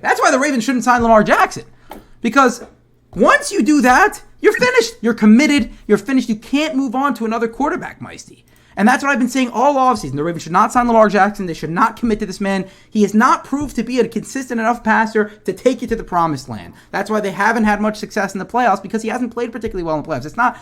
That's why the Ravens shouldn't sign Lamar Jackson. Because once you do that, you're finished. You're committed. You're finished. You can't move on to another quarterback, Meisty. And that's what I've been saying all offseason. The Ravens should not sign Lamar Jackson. They should not commit to this man. He has not proved to be a consistent enough passer to take you to the promised land. That's why they haven't had much success in the playoffs, because he hasn't played particularly well in the playoffs. It's not,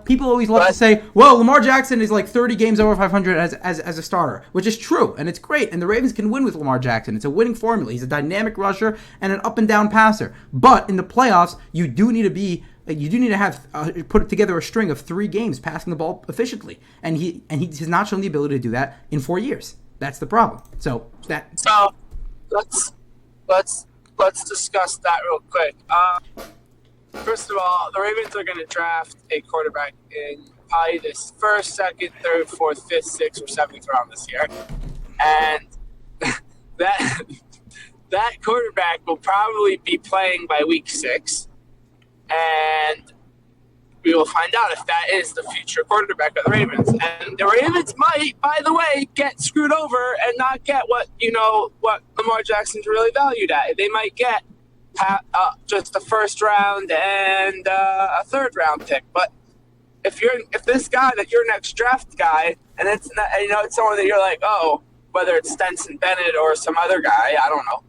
people always love to say, well, Lamar Jackson is like 30 games over 500 as a starter, which is true, and it's great. And the Ravens can win with Lamar Jackson. It's a winning formula. He's a dynamic rusher and an up and down passer. But in the playoffs, you do need to have put together a string of 3 games passing the ball efficiently, and he has not shown the ability to do that in 4 years. That's the problem. So let's discuss that real quick. First of all, the Ravens are going to draft a quarterback in probably this first, second, third, fourth, fifth, sixth, or seventh round this year, and that quarterback will probably be playing by week 6. And we will find out if that is the future quarterback of the Ravens. And the Ravens might, by the way, get screwed over and not get what Lamar Jackson's really valued at. They might get just a first round and a third round pick. But if this guy that your next draft guy, and it's not, it's someone that you're like, oh, whether it's Stetson Bennett or some other guy, I don't know,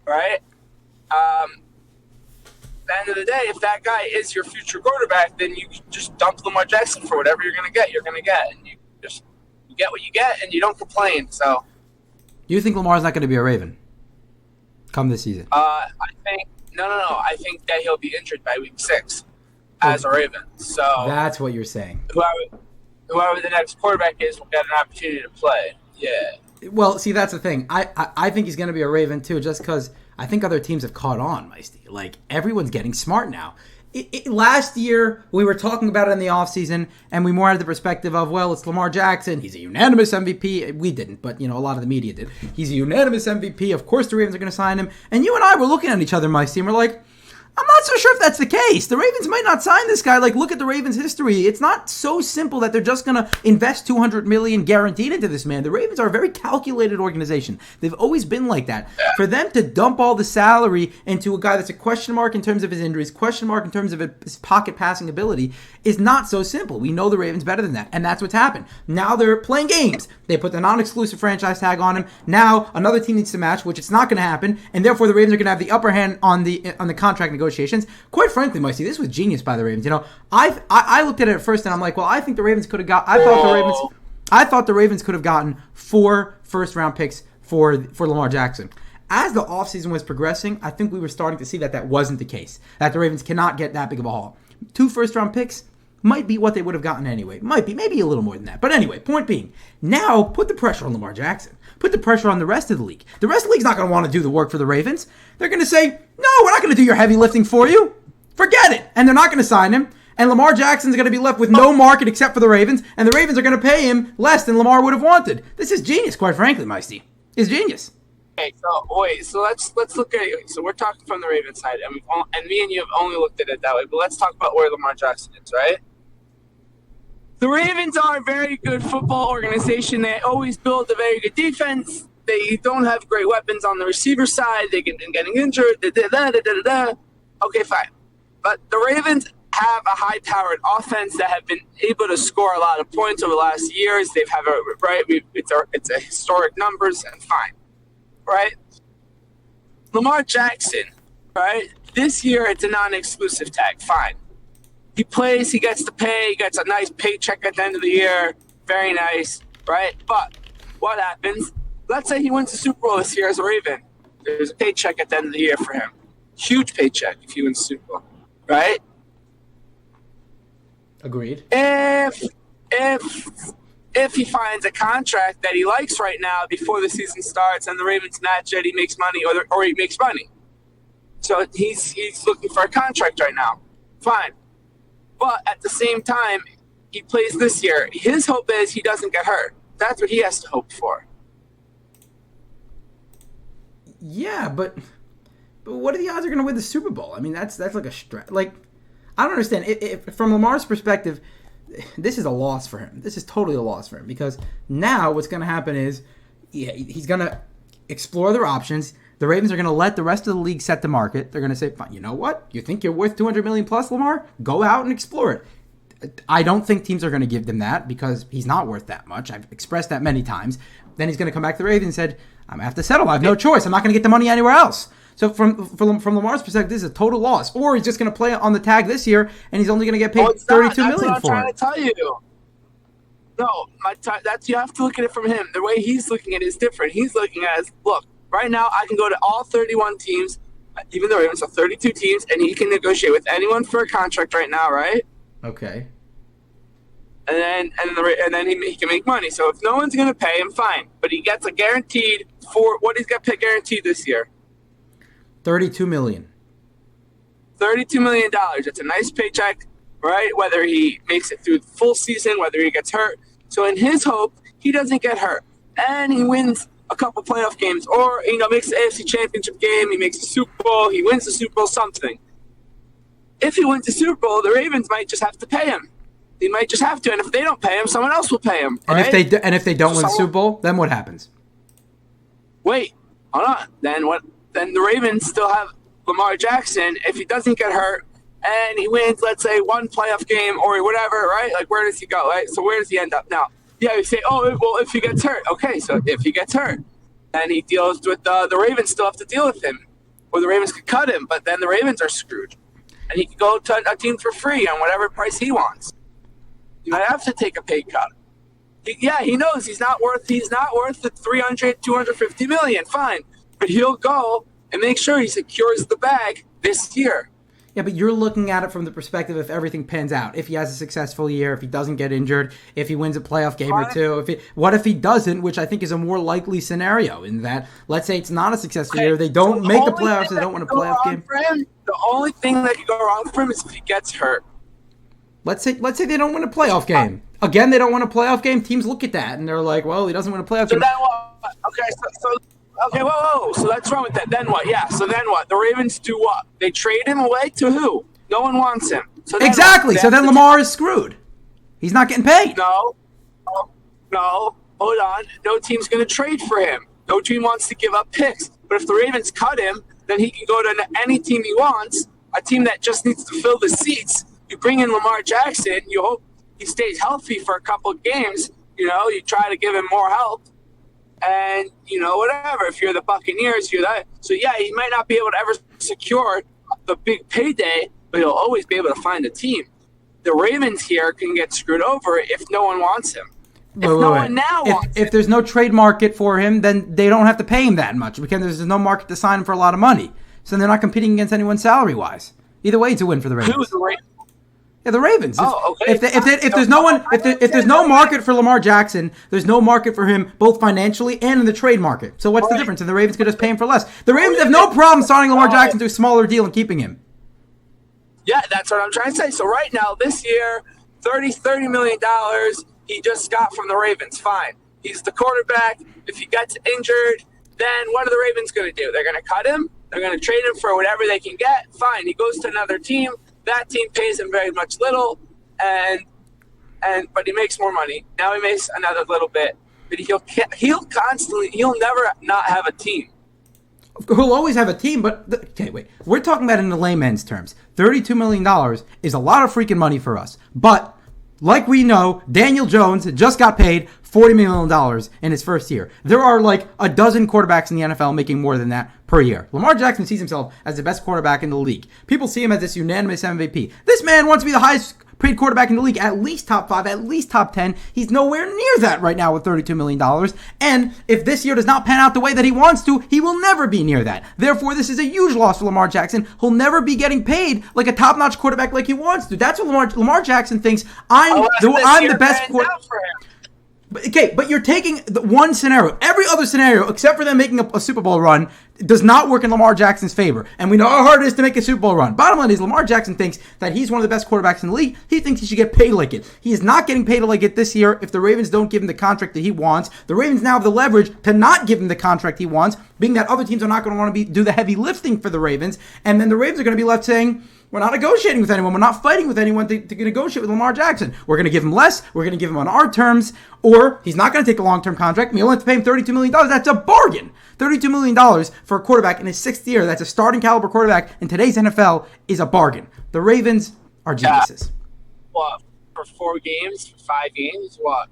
right? At the end of the day, if that guy is your future quarterback, then you just dump Lamar Jackson for whatever you're going to get. And you get what you get, and you don't complain. So, you think Lamar's not going to be a Raven come this season? I think no. I think that he'll be injured by week 6 as a Raven. So that's what you're saying. Whoever the next quarterback is will get an opportunity to play. Yeah. Well, see, that's the thing. I think he's going to be a Raven too, just because I think other teams have caught on, Meisty. Like, everyone's getting smart now. Last year, we were talking about it in the offseason, and we more had the perspective of, well, it's Lamar Jackson. He's a unanimous MVP. We didn't, but, a lot of the media did. He's a unanimous MVP. Of course the Ravens are going to sign him. And you and I were looking at each other, Meisty, and we're like, I'm not so sure if that's the case. The Ravens might not sign this guy. Like, look at the Ravens' history. It's not so simple that they're just going to invest $200 million guaranteed into this man. The Ravens are a very calculated organization. They've always been like that. For them to dump all the salary into a guy that's a question mark in terms of his injuries, question mark in terms of his pocket passing ability, is not so simple. We know the Ravens better than that, and that's what's happened. Now they're playing games. They put the non-exclusive franchise tag on him. Now another team needs to match, which it's not going to happen, and therefore the Ravens are going to have the upper hand on the contract negotiations. Quite frankly, Meisty, this was genius by the Ravens. I looked at it at first and I'm like, well, I think the Ravens could have got. I thought the Ravens could have gotten 4 first-round picks for Lamar Jackson. As the offseason was progressing, I think we were starting to see that wasn't the case. That the Ravens cannot get that big of a haul. 2 first-round picks might be what they would have gotten anyway. Might be, maybe a little more than that. But anyway, point being, now put the pressure on Lamar Jackson. Put the pressure on the rest of the league. The rest of the league's not going to want to do the work for the Ravens. They're going to say, no, we're not going to do your heavy lifting for you. Forget it. And they're not going to sign him. And Lamar Jackson's going to be left with no market except for the Ravens. And the Ravens are going to pay him less than Lamar would have wanted. This is genius, quite frankly, Meisty. It's genius. Okay, so let's look at it. So we're talking from the Ravens side, and me and you have only looked at it that way. But let's talk about where Lamar Jackson is, right? The Ravens are a very good football organization. They always build a very good defense. They don't have great weapons on the receiver side. They've been getting injured. Okay, fine. But the Ravens have a high-powered offense that have been able to score a lot of points over the last years. They've have it's a historic numbers, and fine, right? Lamar Jackson, right? This year it's a non-exclusive tag. Fine. He plays, he gets to pay, he gets a nice paycheck at the end of the year. Very nice, right? But what happens? Let's say he wins the Super Bowl this year as a Raven. There's a paycheck at the end of the year for him. Huge paycheck if he wins the Super Bowl, right? Agreed. If he finds a contract that he likes right now before the season starts and the Ravens match it, he makes money or he makes money. So he's looking for a contract right now. Fine. But at the same time, he plays this year. His hope is he doesn't get hurt. That's what he has to hope for. Yeah, but what are the odds they're going to win the Super Bowl? I mean, that's like a stretch. Like, I don't understand. From Lamar's perspective, this is a loss for him. This is totally a loss for him because now what's going to happen is he's going to explore other options. The Ravens are going to let the rest of the league set the market. They're going to say, fine, you know what? You think you're worth $200 million plus, Lamar? Go out and explore it. I don't think teams are going to give them that because he's not worth that much. I've expressed that many times. Then he's going to come back to the Ravens and said, I'm going to have to settle. I have no choice. I'm not going to get the money anywhere else. So from Lamar's perspective, this is a total loss. Or he's just going to play on the tag this year, and he's only going to get paid $32 million for it. That's what I'm trying to tell you. No, you have to look at it from him. The way he's looking at it is different. He's looking at it as, look, right now I can go to all 31 teams, even the Ravens are 32 teams, and he can negotiate with anyone for a contract right now, right? Okay. And then he can make money. So if no one's going to pay him, fine. But he gets a guaranteed for what he's got guaranteed this year. $32 million. $32 million. It's a nice paycheck, right? Whether he makes it through the full season, whether he gets hurt. So in his hope, he doesn't get hurt. And he wins a couple playoff games. Or, makes the AFC Championship game. He makes the Super Bowl. He wins the Super Bowl, something. If he wins the Super Bowl, the Ravens might just have to pay him. He might just have to. And if they don't pay him, someone else will pay him. And right? if they don't win the Super Bowl, then what happens? Wait, hold on. Then what? Then the Ravens still have Lamar Jackson. If he doesn't get hurt and he wins, let's say, one playoff game or whatever, right? Like, where does he go, right? So where does he end up now? Yeah, you say, oh, well, if he gets hurt. Okay, so if he gets hurt, then he deals with the Ravens still have to deal with him. Or the Ravens could cut him, but then the Ravens are screwed. And he could go to a team for free on whatever price he wants. You might have to take a pay cut. He knows he's not worth the $300, $250 million. Fine. But he'll go and make sure he secures the bag this year. Yeah, but you're looking at it from the perspective if everything pans out. If he has a successful year, if he doesn't get injured, if he wins a playoff game or two. What if he doesn't, which I think is a more likely scenario in that, let's say it's not a successful year, they don't make the playoffs, they don't win a playoff game. The only thing that could go wrong for him is if he gets hurt. Let's say they don't win a playoff game. Again, they don't win a playoff game. Teams look at that and they're like, well, he doesn't win a playoff game. Then what? Okay, whoa. So that's wrong with that. Then what? Yeah, so then what? The Ravens do what? They trade him away to who? No one wants him. So exactly. So then Lamar is screwed. He's not getting paid. No. Hold on. No team's going to trade for him. No team wants to give up picks. But if the Ravens cut him, then he can go to any team he wants, a team that just needs to fill the seats. You bring in Lamar Jackson. You hope he stays healthy for a couple of games. You try to give him more help. And, whatever. If you're the Buccaneers, you're that. So, yeah, he might not be able to ever secure the big payday, but he'll always be able to find a team. The Ravens here can get screwed over if no one wants him. If there's no trade market for him, then they don't have to pay him that much because there's no market to sign him for a lot of money. So they're not competing against anyone salary-wise. Either way, it's a win for the Ravens. Who's the Ravens? Yeah, the Ravens. Oh, okay. If there's no market for Lamar Jackson, there's no market for him both financially and in the trade market. So what's the difference? And the Ravens could just pay him for less. The Ravens have no problem signing Lamar Jackson to a smaller deal and keeping him. Yeah, that's what I'm trying to say. So right now, this year, $30 million he just got from the Ravens. Fine. He's the quarterback. If he gets injured, then what are the Ravens going to do? They're going to cut him. They're going to trade him for whatever they can get. Fine. He goes to another team. That team pays him very much little, but he makes more money. Now he makes another little bit, but he'll never not have a team. He'll always have a team, but okay, wait. We're talking about it in the layman's terms. $32 million is a lot of freaking money for us, but like we know, Daniel Jones just got paid $40 million in his first year. There are like a dozen quarterbacks in the NFL making more than that per year. Lamar Jackson sees himself as the best quarterback in the league. People see him as this unanimous MVP. This man wants to be the highest paid quarterback in the league, at least top 5, at least top 10. He's nowhere near that right now with $32 million. And if this year does not pan out the way that he wants to, he will never be near that. Therefore, this is a huge loss for Lamar Jackson. He'll never be getting paid like a top-notch quarterback like he wants to. That's what Lamar Jackson thinks. I'm the best quarterback. Okay, but you're taking the one scenario. Every other scenario, except for them making a Super Bowl run, does not work in Lamar Jackson's favor. And we know how hard it is to make a Super Bowl run. Bottom line is Lamar Jackson thinks that he's one of the best quarterbacks in the league. He thinks he should get paid like it. He is not getting paid like it this year if the Ravens don't give him the contract that he wants. The Ravens now have the leverage to not give him the contract he wants, being that other teams are not going to want to do the heavy lifting for the Ravens. And then the Ravens are going to be left saying, we're not negotiating with anyone. We're not fighting with anyone to negotiate with Lamar Jackson. We're going to give him less. We're going to give him on our terms. Or he's not going to take a long-term contract. We only have to pay him $32 million. That's a bargain. $32 million for a quarterback in his 6th year that's a starting caliber quarterback in today's NFL is a bargain. The Ravens are geniuses. What, for 4 games, for 5 games? What?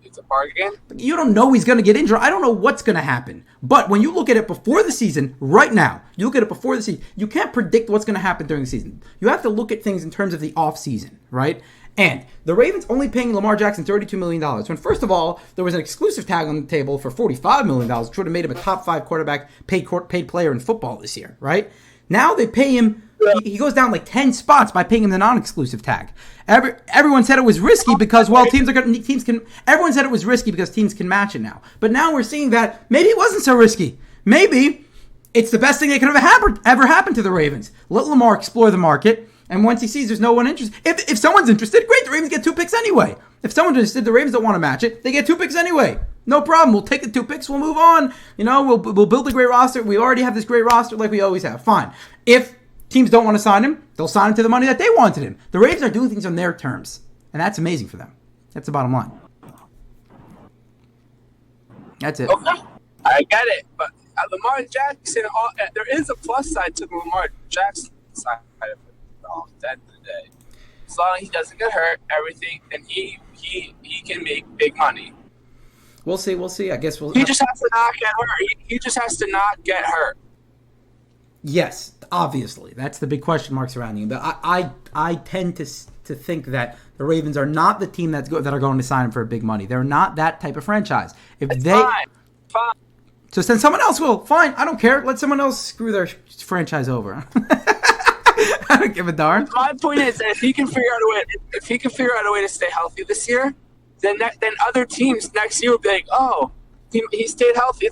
It's a bargain? You don't know he's going to get injured. I don't know what's going to happen. But when you look at it before the season, right now, you look at it before the season, you can't predict what's going to happen during the season. You have to look at things in terms of the offseason, right? And the Ravens only paying Lamar Jackson $32 million. When, first of all, there was an exclusive tag on the table for $45 million, which would have made him a top 5 quarterback, paid player in football this year, right? Now they pay him, he goes down like 10 spots by paying him the non-exclusive tag. Everyone said it was risky because, well, everyone said it was risky because teams can match it now. But now we're seeing that maybe it wasn't so risky. Maybe it's the best thing that could have ever happened to the Ravens. Let Lamar explore the market, and once he sees there's no one interested, if someone's interested, great, the Ravens get 2 picks anyway. If someone's interested, the Ravens don't want to match it, they get 2 picks anyway. No problem. We'll take the 2 picks. We'll move on. We'll build a great roster. We already have this great roster like we always have. Fine. If teams don't want to sign him, they'll sign him to the money that they wanted him. The Ravens are doing things on their terms, and that's amazing for them. That's the bottom line. That's it. Okay. I get it, but Lamar Jackson, there is a plus side to the Lamar Jackson side of it all, at the end of the day. As long as he doesn't get hurt, everything, then he can make big money. We'll see. I guess He just has to not get hurt. He just has to not get hurt. Yes, obviously. That's the big question marks around you. But I tend to think that the Ravens are not the team that are going to sign him for big money. They're not that type of franchise. Fine. So then someone else will. Fine, I don't care. Let someone else screw their franchise over. I don't give a darn. My point is that if he can figure out a way to stay healthy this year, then other teams next year will be like, oh, he stayed healthy. It's